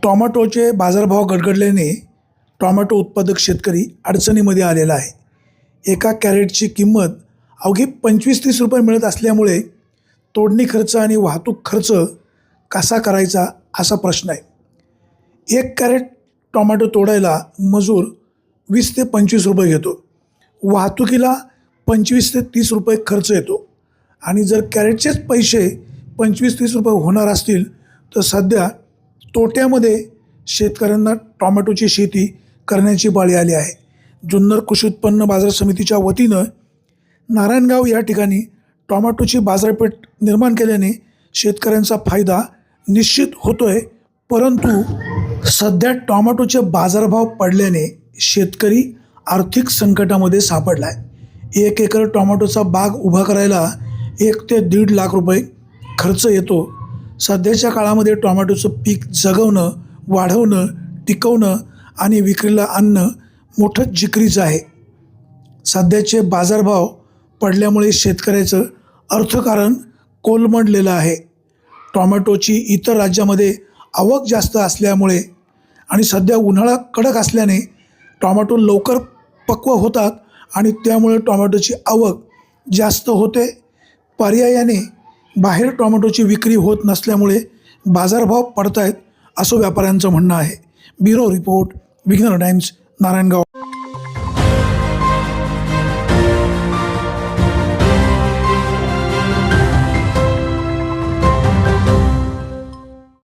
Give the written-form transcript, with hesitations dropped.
टोमॅटोचे बाजारभाव गडगडल्याने टोमॅटो उत्पादक शेतकरी अडचणीमध्ये आलेला आहे। एका कॅरेटची किंमत अवघी 25-30 रुपये मिळत असल्यामुळे तोडणी खर्च आणि वाहतूक खर्च कसा करायचा असा प्रश्न आहे। एक कॅरेट टोमॅटो तोडायला मजूर 20 ते 25 रुपये घेतो, वाहतुकीला 25 ते 30 रुपये खर्च येतो आणि जर कॅरेटचेच पैसे 25-30 रुपये होणार असतील तर सध्या तोट्यामध्ये शेतकऱ्यांना टोमॅटोची शेती करण्याची पाळी आली आहे। जुन्नर कृषी उत्पन्न बाजार समितीच्या वतीनं नारायणगाव या ठिकाणी टोमॅटोची बाजारपेठ निर्माण केल्याने शेतकऱ्यांचा फायदा निश्चित होतोय, परंतु सध्या टोमॅटोचे बाजारभाव पडल्याने शेतकरी आर्थिक संकटामध्ये सापडला आहे। 1 एकर टोमॅटोचा बाग उभा करायला 1 ते 1.5 लाख रुपये खर्च येतो। सध्याच्या काळामध्ये टोमॅटोचं पीक जगवणं, वाढवणं, टिकवणं आणि विक्रीला आणणं मोठं जिकरीचं आहे। सध्याचे बाजारभाव पडल्यामुळे शेतकऱ्याचं अर्थकारण कोलमडलेलं आहे। टोमॅटोची इतर राज्यामध्ये आवक जास्त असल्यामुळे आणि सध्या उन्हाळा कडक असल्याने टोमॅटो लवकर पक्व होतात आणि त्यामुळे टोमॅटोची आवक जास्त होते। पर्यायाने बाहेर टोमॅटोची विक्री होत नसल्यामुळे बाजारभाव पडत आहेत असं व्यापाऱ्यांचं म्हणणं आहे। Bureau report, Vighnar Times, Narayangaon.